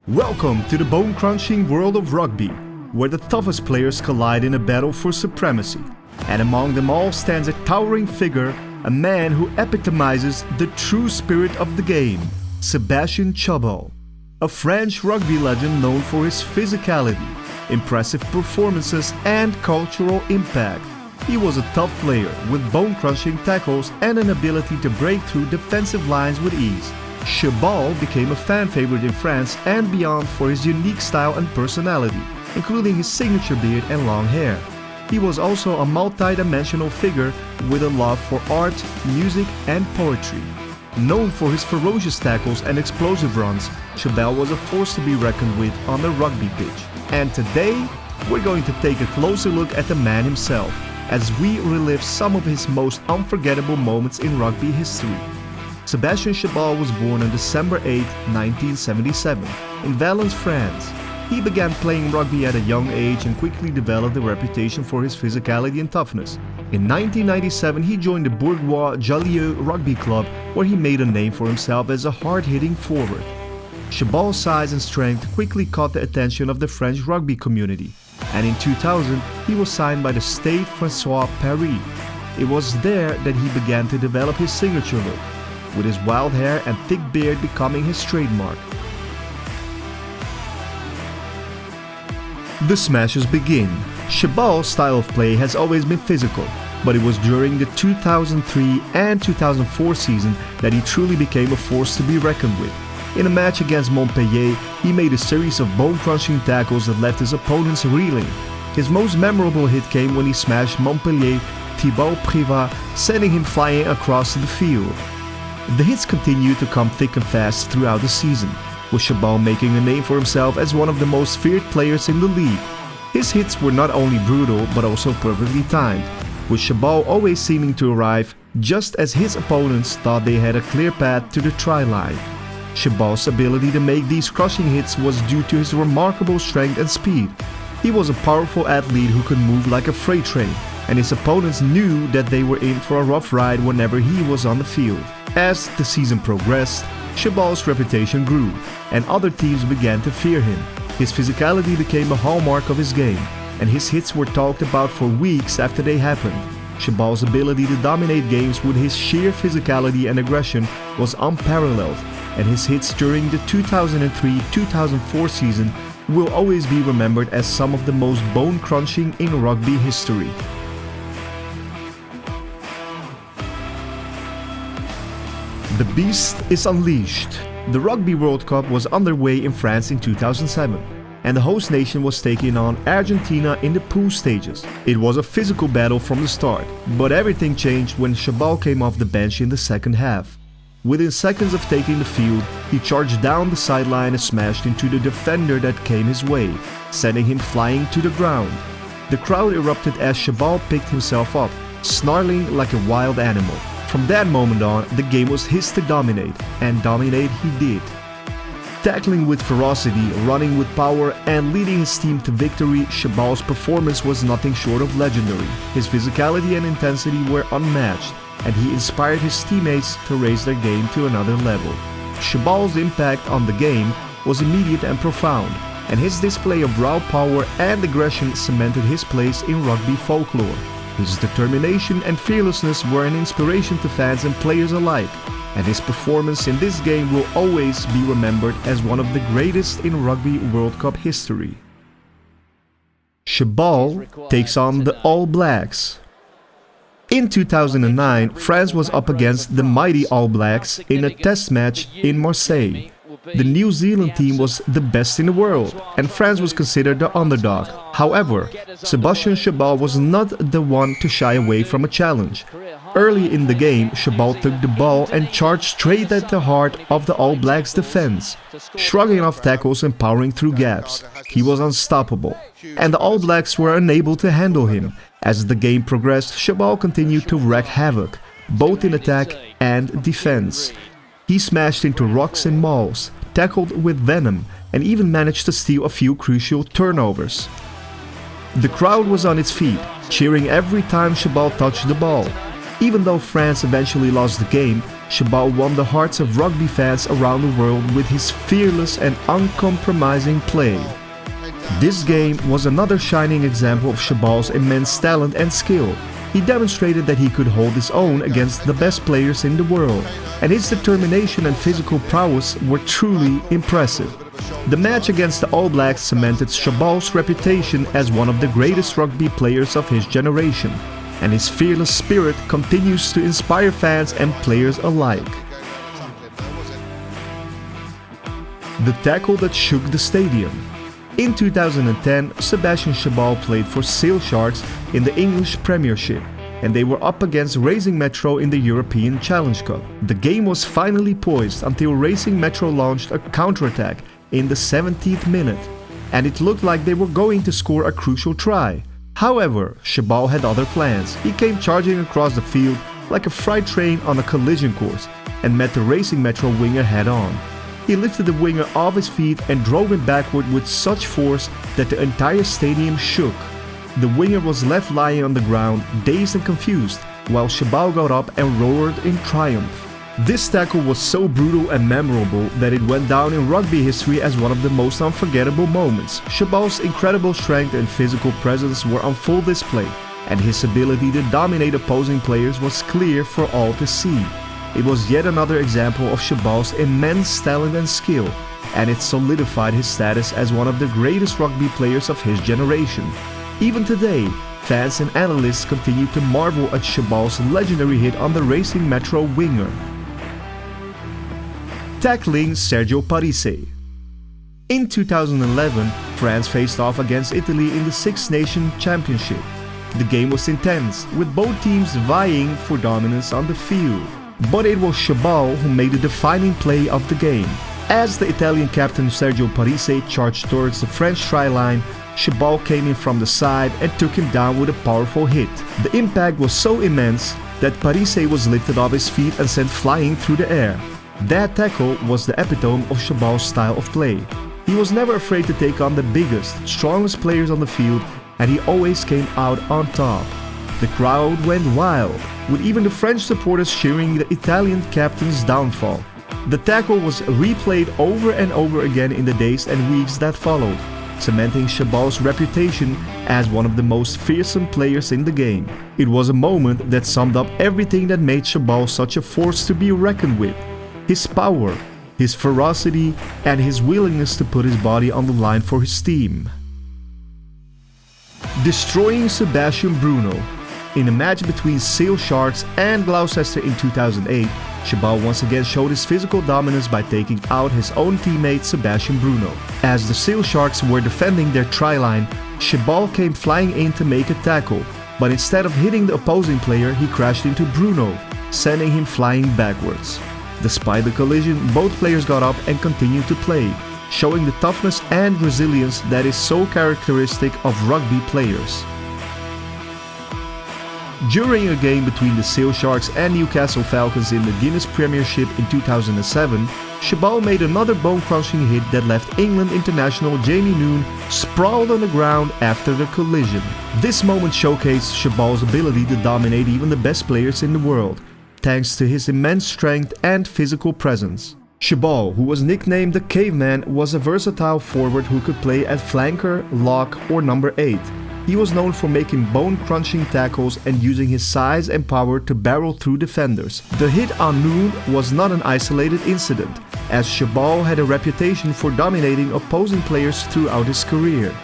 Welcome to the bone-crunching world of rugby, where the toughest players collide in a battle for supremacy. And among them all stands a towering figure, a man who epitomizes the true spirit of the game, Sebastien Chabal. A French rugby legend known for his physicality, impressive performances and cultural impact. He was a tough player with bone-crunching tackles and an ability to break through defensive lines with ease. Chabal became a fan favorite in France and beyond for his unique style and personality, including his signature beard and long hair. He was also a multi-dimensional figure with a love for art, music and poetry. Known for his ferocious tackles and explosive runs, Chabal was a force to be reckoned with on the rugby pitch. And today, we're going to take a closer look at the man himself, as we relive some of his most unforgettable moments in rugby history. Sebastien Chabal was born on December 8, 1977, in Valence, France. He began playing rugby at a young age and quickly developed a reputation for his physicality and toughness. In 1997, he joined the Bourgeois Jallieu Rugby Club, where he made a name for himself as a hard-hitting forward. Chabal's size and strength quickly caught the attention of the French rugby community, and in 2000, he was signed by the Stade François Paris. It was there that he began to develop his signature look, with his wild hair and thick beard becoming his trademark. The smashes begin. Chabal's style of play has always been physical, but it was during the 2003 and 2004 season that he truly became a force to be reckoned with. In a match against Montpellier, he made a series of bone-crunching tackles that left his opponents reeling. His most memorable hit came when he smashed Montpellier Thibaut Privat, sending him flying across the field. The hits continued to come thick and fast throughout the season, with Chabal making a name for himself as one of the most feared players in the league. His hits were not only brutal but also perfectly timed, with Chabal always seeming to arrive just as his opponents thought they had a clear path to the try line. Chabal's ability to make these crushing hits was due to his remarkable strength and speed. He was a powerful athlete who could move like a freight train, and his opponents knew that they were in for a rough ride whenever he was on the field. As the season progressed, Chabal's reputation grew, and other teams began to fear him. His physicality became a hallmark of his game, and his hits were talked about for weeks after they happened. Chabal's ability to dominate games with his sheer physicality and aggression was unparalleled, and his hits during the 2003-2004 season will always be remembered as some of the most bone-crunching in rugby history. The beast is unleashed. The Rugby World Cup was underway in France in 2007, and the host nation was taking on Argentina in the pool stages. It was a physical battle from the start, but everything changed when Chabal came off the bench in the second half. Within seconds of taking the field, he charged down the sideline and smashed into the defender that came his way, sending him flying to the ground. The crowd erupted as Chabal picked himself up, snarling like a wild animal. From that moment on, the game was his to dominate, and dominate he did. Tackling with ferocity, running with power, and leading his team to victory, Chabal's performance was nothing short of legendary. His physicality and intensity were unmatched, and he inspired his teammates to raise their game to another level. Chabal's impact on the game was immediate and profound, and his display of raw power and aggression cemented his place in rugby folklore. His determination and fearlessness were an inspiration to fans and players alike, and his performance in this game will always be remembered as one of the greatest in Rugby World Cup history. Chabal takes on the All Blacks. In 2009, France was up against the mighty All Blacks in a test match in Marseille. The New Zealand team was the best in the world, and France was considered the underdog. However, Sebastien Chabal was not the one to shy away from a challenge. Early in the game, Chabal took the ball and charged straight at the heart of the All Blacks defense, shrugging off tackles and powering through gaps. He was unstoppable, and the All Blacks were unable to handle him. As the game progressed, Chabal continued to wreak havoc, both in attack and defense. He smashed into rocks and mauls, tackled with venom, and even managed to steal a few crucial turnovers. The crowd was on its feet, cheering every time Chabal touched the ball. Even though France eventually lost the game, Chabal won the hearts of rugby fans around the world with his fearless and uncompromising play. This game was another shining example of Chabal's immense talent and skill. He demonstrated that he could hold his own against the best players in the world, and his determination and physical prowess were truly impressive. The match against the All Blacks cemented Chabal's reputation as one of the greatest rugby players of his generation, and his fearless spirit continues to inspire fans and players alike. The tackle that shook the stadium. In 2010, Sebastien Chabal played for Sale Sharks in the English Premiership, and they were up against Racing Metro in the European Challenge Cup. The game was finally poised until Racing Metro launched a counterattack in the 17th minute, and it looked like they were going to score a crucial try. However, Chabal had other plans. He came charging across the field like a freight train on a collision course and met the Racing Metro winger head-on. He lifted the winger off his feet and drove him backward with such force that the entire stadium shook. The winger was left lying on the ground, dazed and confused, while Chabal got up and roared in triumph. This tackle was so brutal and memorable that it went down in rugby history as one of the most unforgettable moments. Chabal's incredible strength and physical presence were on full display, and his ability to dominate opposing players was clear for all to see. It was yet another example of Chabal's immense talent and skill, and it solidified his status as one of the greatest rugby players of his generation. Even today, fans and analysts continue to marvel at Chabal's legendary hit on the Racing Metro winger. Tackling Sergio Parisse. In 2011, France faced off against Italy in the Six Nations Championship. The game was intense, with both teams vying for dominance on the field. But it was Chabal who made the defining play of the game. As the Italian captain Sergio Parisse charged towards the French try line, Chabal came in from the side and took him down with a powerful hit. The impact was so immense that Parisse was lifted off his feet and sent flying through the air. That tackle was the epitome of Chabal's style of play. He was never afraid to take on the biggest, strongest players on the field, and he always came out on top. The crowd went wild, with even the French supporters cheering the Italian captain's downfall. The tackle was replayed over and over again in the days and weeks that followed, cementing Chabal's reputation as one of the most fearsome players in the game. It was a moment that summed up everything that made Chabal such a force to be reckoned with: his power, his ferocity, and his willingness to put his body on the line for his team. Destroying Sebastian Bruno. In a match between Sale Sharks and Gloucester in 2008, Chabal once again showed his physical dominance by taking out his own teammate Sebastian Bruno. As the Sale Sharks were defending their try line, Chabal came flying in to make a tackle, but instead of hitting the opposing player, he crashed into Bruno, sending him flying backwards. Despite the collision, both players got up and continued to play, showing the toughness and resilience that is so characteristic of rugby players. During a game between the Sale Sharks and Newcastle Falcons in the Guinness Premiership in 2007, Chabal made another bone-crunching hit that left England international Jamie Noone sprawled on the ground after the collision. This moment showcased Chabal's ability to dominate even the best players in the world, thanks to his immense strength and physical presence. Chabal, who was nicknamed the Caveman, was a versatile forward who could play at flanker, lock, or number 8. He was known for making bone-crunching tackles and using his size and power to barrel through defenders. The hit on Noone was not an isolated incident, as Chabal had a reputation for dominating opposing players throughout his career.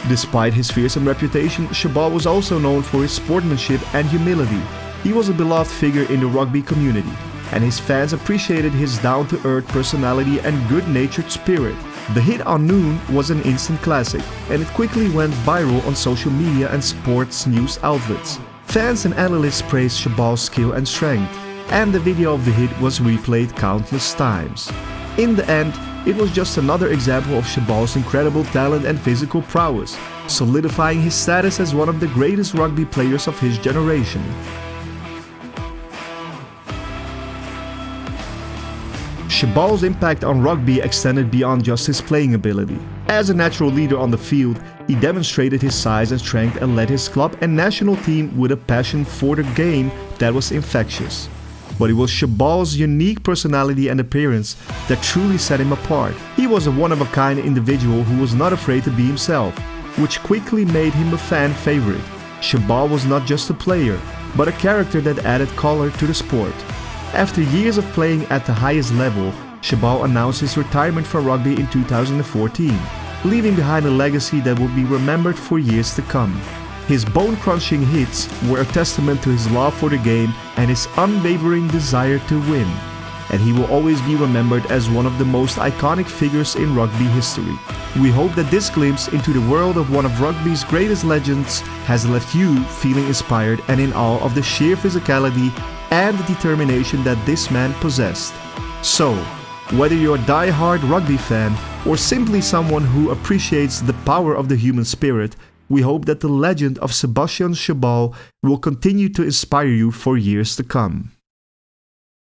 Despite his fearsome reputation, Chabal was also known for his sportsmanship and humility. He was a beloved figure in the rugby community, and his fans appreciated his down-to-earth personality and good-natured spirit. The hit on Noone was an instant classic, and it quickly went viral on social media and sports news outlets. Fans and analysts praised Chabal's skill and strength, and the video of the hit was replayed countless times. In the end, it was just another example of Chabal's incredible talent and physical prowess, solidifying his status as one of the greatest rugby players of his generation. Chabal's impact on rugby extended beyond just his playing ability. As a natural leader on the field, he demonstrated his size and strength and led his club and national team with a passion for the game that was infectious. but it was Chabal's unique personality and appearance that truly set him apart. He was a one-of-a-kind individual who was not afraid to be himself, which quickly made him a fan favorite. Chabal was not just a player, but a character that added color to the sport. After years of playing at the highest level, Chabal announced his retirement from rugby in 2014, leaving behind a legacy that will be remembered for years to come. His bone-crunching hits were a testament to his love for the game and his unwavering desire to win, and he will always be remembered as one of the most iconic figures in rugby history. We hope that this glimpse into the world of one of rugby's greatest legends has left you feeling inspired and in awe of the sheer physicality and the determination that this man possessed. So, whether you're a die-hard rugby fan or simply someone who appreciates the power of the human spirit, we hope that the legend of Sebastien Chabal will continue to inspire you for years to come.